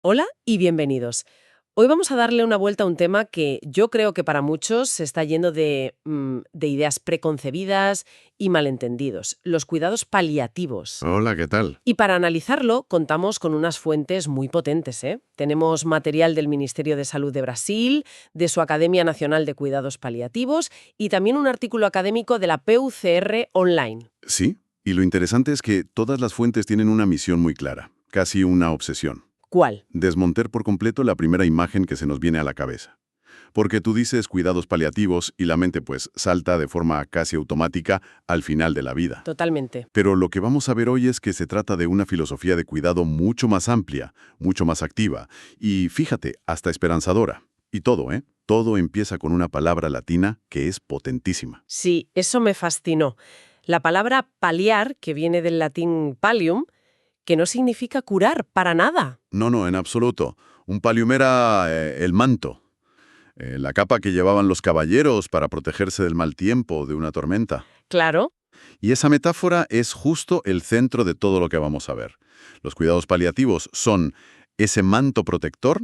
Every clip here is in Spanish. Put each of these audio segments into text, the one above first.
Hola y bienvenidos. Hoy vamos a darle una vuelta a un tema que yo creo que para muchos se está yendo de ideas preconcebidas y malentendidos, los cuidados paliativos. Hola, ¿qué tal? Y para analizarlo contamos con unas fuentes muy potentes, ¿eh? Tenemos material del Ministerio de Salud de Brasil, de su Academia Nacional de Cuidados Paliativos y también un artículo académico de la PUCR Online. Sí, y lo interesante es que todas las fuentes tienen una misión muy clara, casi una obsesión. ¿Cuál? Desmontar por completo la primera imagen que se nos viene a la cabeza. Porque tú dices cuidados paliativos y la mente pues salta de forma casi automática al final de la vida. Totalmente. Pero lo que vamos a ver hoy es que se trata de una filosofía de cuidado mucho más amplia, mucho más activa y, fíjate, hasta esperanzadora. Y todo, ¿eh? Todo empieza con una palabra latina que es potentísima. Sí, eso me fascinó. La palabra paliar, que viene del latín pallium, que no significa curar para nada. No, en absoluto. Un pallium era el manto, la capa que llevaban los caballeros para protegerse del mal tiempo, de una tormenta. Claro. Y esa metáfora es justo el centro de todo lo que vamos a ver. Los cuidados paliativos son ese manto protector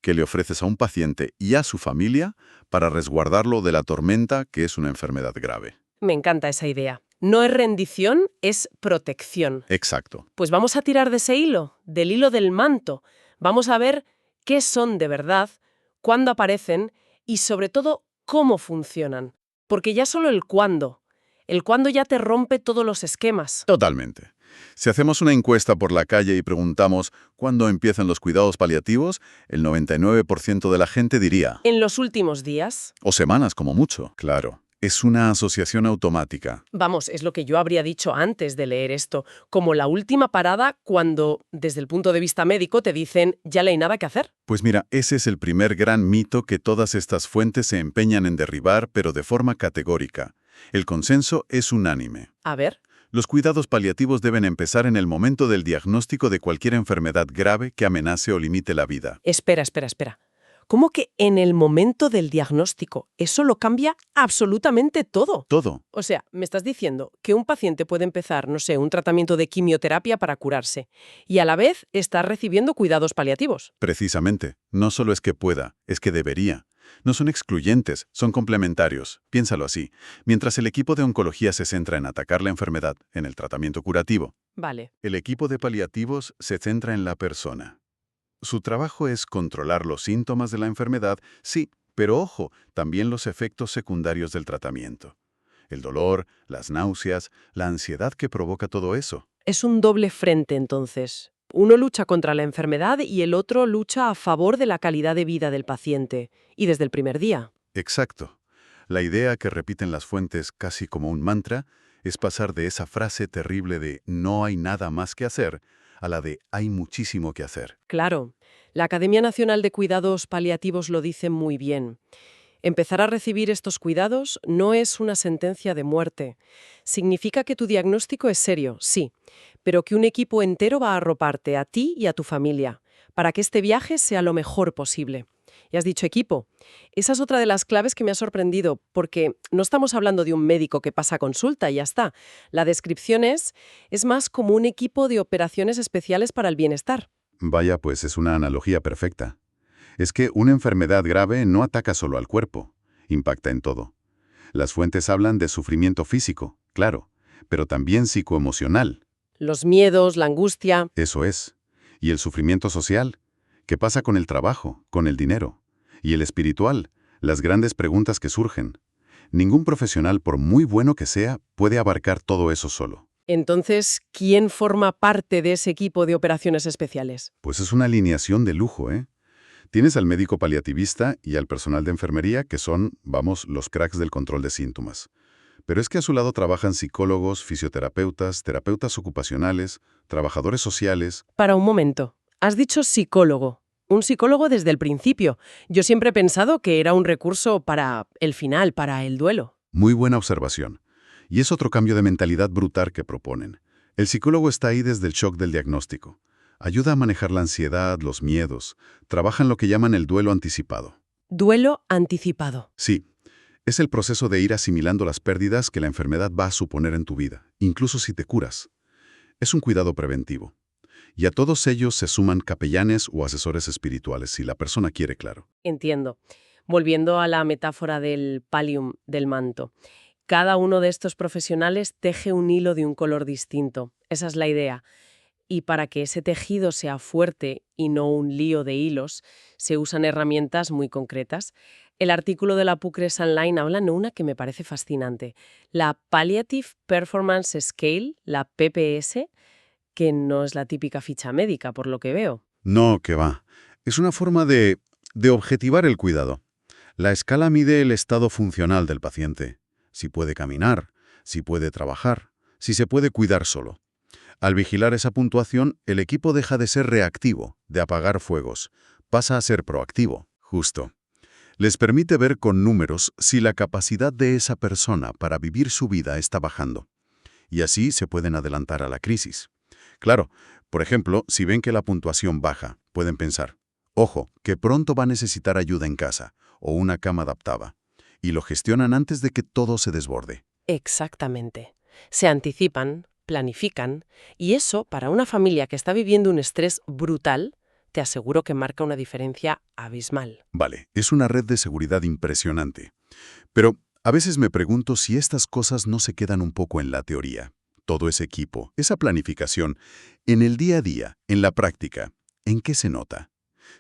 que le ofreces a un paciente y a su familia para resguardarlo de la tormenta que es una enfermedad grave. Me encanta esa idea. No es rendición, es protección. Exacto. Pues vamos a tirar de ese hilo, del hilo del manto. Vamos a ver qué son de verdad, cuándo aparecen y sobre todo cómo funcionan. Porque ya solo el cuándo ya te rompe todos los esquemas. Totalmente. Si hacemos una encuesta por la calle y preguntamos cuándo empiezan los cuidados paliativos, el 99% de la gente diría, En los últimos días, o semanas como mucho. Claro, es una asociación automática. vamos, es lo que yo habría dicho antes de leer esto, como la última parada cuando, desde el punto de vista médico, te dicen ya no hay nada que hacer. Pues mira, ese es el primer gran mito que todas estas fuentes se empeñan en derribar, pero de forma categórica. El consenso es unánime. A ver. Los cuidados paliativos deben empezar en el momento del diagnóstico de cualquier enfermedad grave que amenace o limite la vida. Espera. ¿Cómo que en el momento del diagnóstico? Eso lo cambia absolutamente todo. Todo. O sea, me estás diciendo que un paciente puede empezar, no sé, un tratamiento de quimioterapia para curarse y a la vez está recibiendo cuidados paliativos. Precisamente. No solo es que pueda, es que debería. No son excluyentes, son complementarios. Piénsalo así. Mientras el equipo de oncología se centra en atacar la enfermedad, en el tratamiento curativo, Vale. el equipo de paliativos se centra en la persona. Su trabajo es controlar los síntomas de la enfermedad, sí, pero ojo, también los efectos secundarios del tratamiento. El dolor, las náuseas, la ansiedad que provoca todo eso. Es un doble frente entonces. Uno lucha contra la enfermedad y el otro lucha a favor de la calidad de vida del paciente. Y desde el primer día. Exacto. La idea que repiten las fuentes casi como un mantra es pasar de esa frase terrible de no hay nada más que hacer a la de hay muchísimo que hacer. Claro. La Academia Nacional de Cuidados Paliativos lo dice muy bien. Empezar a recibir estos cuidados no es una sentencia de muerte. Significa que tu diagnóstico es serio, sí, pero que un equipo entero va a arroparte a ti y a tu familia, para que este viaje sea lo mejor posible. Y has dicho equipo. Esa es otra de las claves que me ha sorprendido, porque no estamos hablando de un médico que pasa consulta y ya está. La descripción es más como un equipo de operaciones especiales para el bienestar. Vaya, pues es una analogía perfecta. Es que una enfermedad grave no ataca solo al cuerpo, impacta en todo. Las fuentes hablan de sufrimiento físico, claro, pero también psicoemocional. Los miedos, la angustia. Eso es. Y el sufrimiento social. ¿Qué pasa con el trabajo, con el dinero? Y el espiritual, las grandes preguntas que surgen. Ningún profesional, por muy bueno que sea, puede abarcar todo eso solo. Entonces, ¿quién forma parte de ese equipo de operaciones especiales? Pues es una alineación de lujo, ¿eh? Tienes al médico paliativista y al personal de enfermería, que son, vamos, los cracks del control de síntomas. Pero es que a su lado trabajan psicólogos, fisioterapeutas, terapeutas ocupacionales, trabajadores sociales. Para un momento. Has dicho psicólogo. Un psicólogo desde el principio. Yo siempre he pensado que era un recurso para el final, para el duelo. Muy buena observación. Y es otro cambio de mentalidad brutal que proponen. El psicólogo está ahí desde el shock del diagnóstico. Ayuda a manejar la ansiedad, los miedos. Trabaja en lo que llaman el duelo anticipado. Duelo anticipado. Sí, es el proceso de ir asimilando las pérdidas que la enfermedad va a suponer en tu vida, incluso si te curas. Es un cuidado preventivo. Y a todos ellos se suman capellanes o asesores espirituales, si la persona quiere, claro. Entiendo. Volviendo a la metáfora del pallium, del manto. Cada uno de estos profesionales teje un hilo de un color distinto. Esa es la idea. Y para que ese tejido sea fuerte y no un lío de hilos, se usan herramientas muy concretas. El artículo de la Pucres Online habla de una que me parece fascinante, la Palliative Performance Scale, la PPS, que no es la típica ficha médica, por lo que veo. No, que va. Es una forma de objetivar el cuidado. La escala mide el estado funcional del paciente. Si puede caminar, si puede trabajar, si se puede cuidar solo. Al vigilar esa puntuación, el equipo deja de ser reactivo, de apagar fuegos. Pasa a ser proactivo, justo. Les permite ver con números si la capacidad de esa persona para vivir su vida está bajando. Y así se pueden adelantar a la crisis. Claro, por ejemplo, si ven que la puntuación baja, pueden pensar, ojo, que pronto va a necesitar ayuda en casa o una cama adaptada. Y lo gestionan antes de que todo se desborde. Exactamente. Se anticipan, planifican, y eso, para una familia que está viviendo un estrés brutal, te aseguro que marca una diferencia abismal. Vale, es una red de seguridad impresionante. Pero a veces me pregunto si estas cosas no se quedan un poco en la teoría. Todo ese equipo, esa planificación, en el día a día, en la práctica, ¿en qué se nota?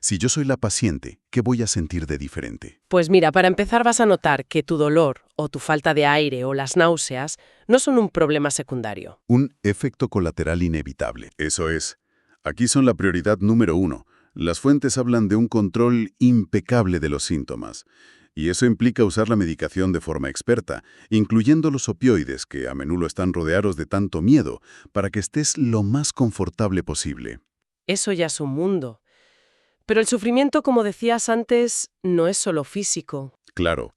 Si yo soy la paciente, ¿qué voy a sentir de diferente? Pues mira, para empezar vas a notar que tu dolor o tu falta de aire o las náuseas no son un problema secundario. Un efecto colateral inevitable. Eso es. Aquí son la prioridad número 1. Las fuentes hablan de un control impecable de los síntomas. Y eso implica usar la medicación de forma experta, incluyendo los opioides, que a menudo están rodeados de tanto miedo, para que estés lo más confortable posible. Eso ya es un mundo. Pero el sufrimiento, como decías antes, no es solo físico. Claro.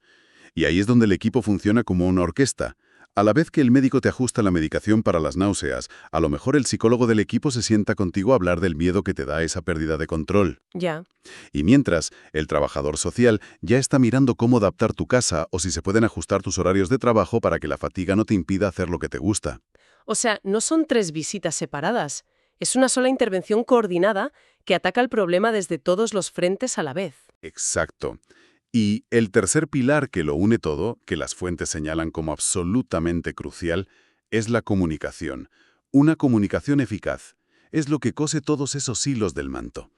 Y ahí es donde el equipo funciona como una orquesta. A la vez que el médico te ajusta la medicación para las náuseas, a lo mejor el psicólogo del equipo se sienta contigo a hablar del miedo que te da esa pérdida de control. Ya. Y mientras, el trabajador social ya está mirando cómo adaptar tu casa o si se pueden ajustar tus horarios de trabajo para que la fatiga no te impida hacer lo que te gusta. O sea, no son 3 visitas separadas. Es una sola intervención coordinada que ataca el problema desde todos los frentes a la vez. Exacto. Y el tercer pilar que lo une todo, que las fuentes señalan como absolutamente crucial, es la comunicación. Una comunicación eficaz. Es lo que cose todos esos hilos del manto.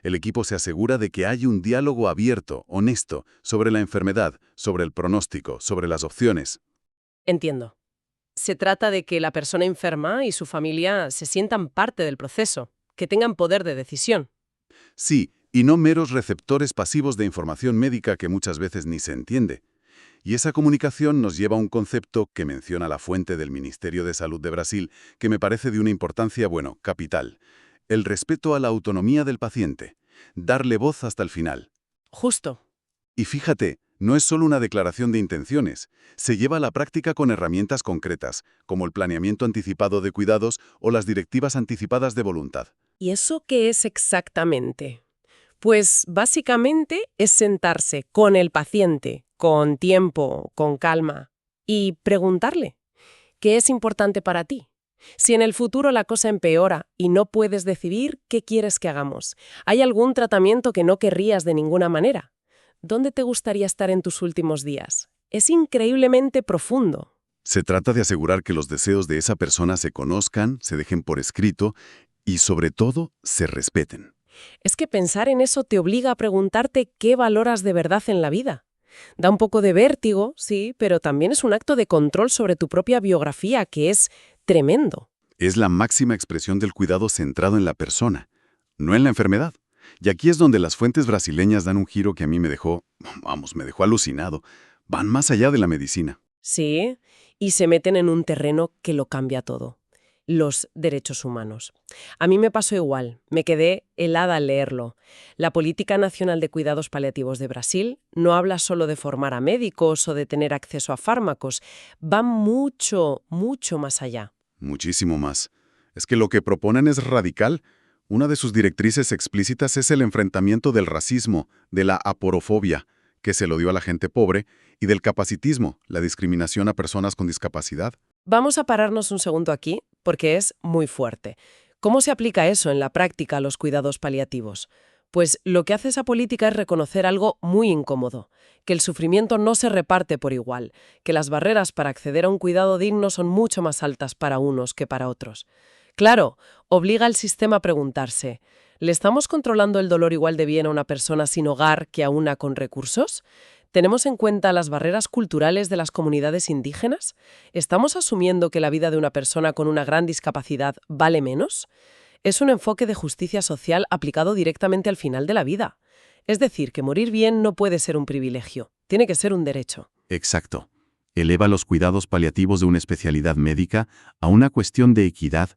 El equipo se asegura de que hay un diálogo abierto, honesto, sobre la enfermedad, sobre el pronóstico, sobre las opciones. Entiendo. Se trata de que la persona enferma y su familia se sientan parte del proceso, que tengan poder de decisión. Sí, y no meros receptores pasivos de información médica que muchas veces ni se entiende. Y esa comunicación nos lleva a un concepto que menciona la fuente del Ministerio de Salud de Brasil, que me parece de una importancia, capital. El respeto a la autonomía del paciente. Darle voz hasta el final. Justo. Y fíjate, no es solo una declaración de intenciones. Se lleva a la práctica con herramientas concretas, como el planeamiento anticipado de cuidados o las directivas anticipadas de voluntad. ¿Y eso qué es exactamente? Pues básicamente es sentarse con el paciente, con tiempo, con calma, y preguntarle, ¿qué es importante para ti? Si en el futuro la cosa empeora y no puedes decidir qué quieres que hagamos, ¿hay algún tratamiento que no querrías de ninguna manera? ¿Dónde te gustaría estar en tus últimos días? Es increíblemente profundo. Se trata de asegurar que los deseos de esa persona se conozcan, se dejen por escrito y, sobre todo, se respeten. Es que pensar en eso te obliga a preguntarte qué valoras de verdad en la vida. Da un poco de vértigo, sí, pero también es un acto de control sobre tu propia biografía que es tremendo. Es la máxima expresión del cuidado centrado en la persona, no en la enfermedad. Y aquí es donde las fuentes brasileñas dan un giro que a mí me dejó alucinado. Van más allá de la medicina. Sí, y se meten en un terreno que lo cambia todo. Los derechos humanos. A mí me pasó igual, me quedé helada al leerlo. La Política Nacional de Cuidados Paliativos de Brasil no habla solo de formar a médicos o de tener acceso a fármacos, va mucho, mucho más allá. Muchísimo más. Es que lo que proponen es radical. Una de sus directrices explícitas es el enfrentamiento del racismo, de la aporofobia, que se lo dio a la gente pobre, y del capacitismo, la discriminación a personas con discapacidad. Vamos a pararnos un segundo aquí, porque es muy fuerte. ¿Cómo se aplica eso en la práctica a los cuidados paliativos? Pues lo que hace esa política es reconocer algo muy incómodo, que el sufrimiento no se reparte por igual, que las barreras para acceder a un cuidado digno son mucho más altas para unos que para otros. Claro, obliga al sistema a preguntarse, ¿le estamos controlando el dolor igual de bien a una persona sin hogar que a una con recursos? ¿Tenemos en cuenta las barreras culturales de las comunidades indígenas? ¿Estamos asumiendo que la vida de una persona con una gran discapacidad vale menos? Es un enfoque de justicia social aplicado directamente al final de la vida. Es decir, que morir bien no puede ser un privilegio, tiene que ser un derecho. Exacto. Eleva los cuidados paliativos de una especialidad médica a una cuestión de equidad,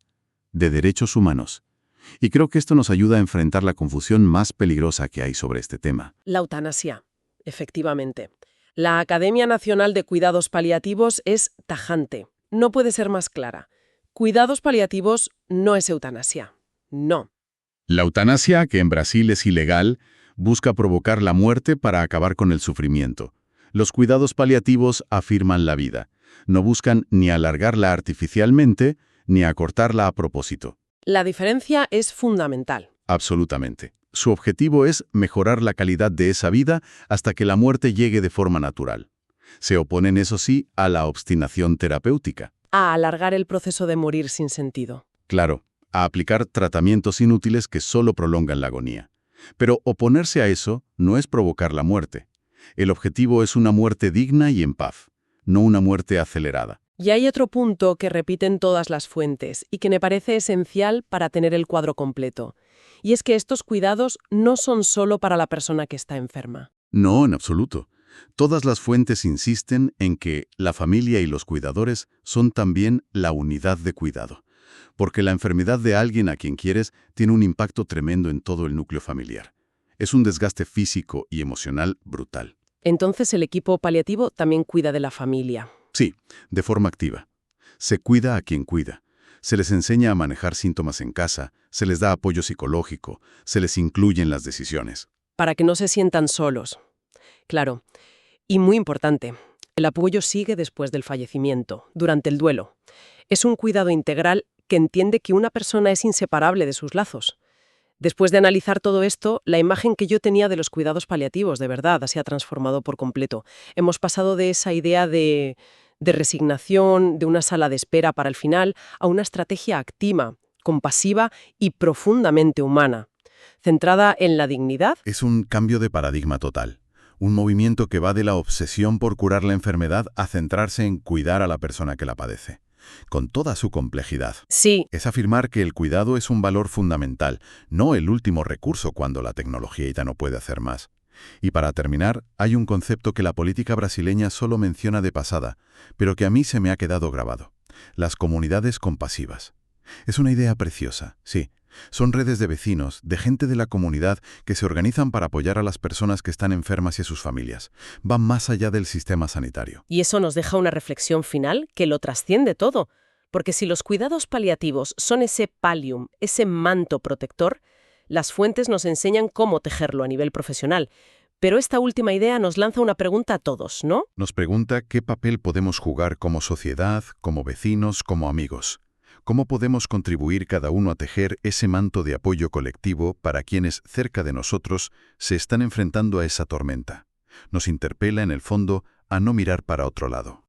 de derechos humanos. Y creo que esto nos ayuda a enfrentar la confusión más peligrosa que hay sobre este tema. La eutanasia, efectivamente. La Academia Nacional de Cuidados Paliativos es tajante. No puede ser más clara. Cuidados paliativos no es eutanasia. No. La eutanasia, que en Brasil es ilegal, busca provocar la muerte para acabar con el sufrimiento. Los cuidados paliativos afirman la vida. No buscan ni alargarla artificialmente, ni acortarla a propósito. La diferencia es fundamental. Absolutamente. Su objetivo es mejorar la calidad de esa vida hasta que la muerte llegue de forma natural. Se oponen, eso sí, a la obstinación terapéutica. A alargar el proceso de morir sin sentido. Claro, a aplicar tratamientos inútiles que solo prolongan la agonía. Pero oponerse a eso no es provocar la muerte. El objetivo es una muerte digna y en paz, no una muerte acelerada. Y hay otro punto que repiten todas las fuentes y que me parece esencial para tener el cuadro completo. Y es que estos cuidados no son solo para la persona que está enferma. No, en absoluto. Todas las fuentes insisten en que la familia y los cuidadores son también la unidad de cuidado, porque la enfermedad de alguien a quien quieres tiene un impacto tremendo en todo el núcleo familiar. Es un desgaste físico y emocional brutal. Entonces el equipo paliativo también cuida de la familia. Sí, de forma activa. Se cuida a quien cuida. Se les enseña a manejar síntomas en casa, se les da apoyo psicológico, se les incluye en las decisiones. Para que no se sientan solos. Claro. Y muy importante, el apoyo sigue después del fallecimiento, durante el duelo. Es un cuidado integral que entiende que una persona es inseparable de sus lazos. Después de analizar todo esto, la imagen que yo tenía de los cuidados paliativos, de verdad, se ha transformado por completo. Hemos pasado de esa idea de resignación, de una sala de espera para el final, a una estrategia activa, compasiva y profundamente humana, centrada en la dignidad. Es un cambio de paradigma total. Un movimiento que va de la obsesión por curar la enfermedad a centrarse en cuidar a la persona que la padece, con toda su complejidad. Sí. Es afirmar que el cuidado es un valor fundamental, no el último recurso cuando la tecnología ya no puede hacer más. Y para terminar, hay un concepto que la política brasileña solo menciona de pasada, pero que a mí se me ha quedado grabado: las comunidades compasivas. Es una idea preciosa, sí. Son redes de vecinos, de gente de la comunidad que se organizan para apoyar a las personas que están enfermas y a sus familias. Van más allá del sistema sanitario. Y eso nos deja una reflexión final que lo trasciende todo. Porque si los cuidados paliativos son ese pallium, ese manto protector, las fuentes nos enseñan cómo tejerlo a nivel profesional. Pero esta última idea nos lanza una pregunta a todos, ¿no? Nos pregunta qué papel podemos jugar como sociedad, como vecinos, como amigos. ¿Cómo podemos contribuir cada uno a tejer ese manto de apoyo colectivo para quienes, cerca de nosotros, se están enfrentando a esa tormenta? Nos interpela, en el fondo, a no mirar para otro lado.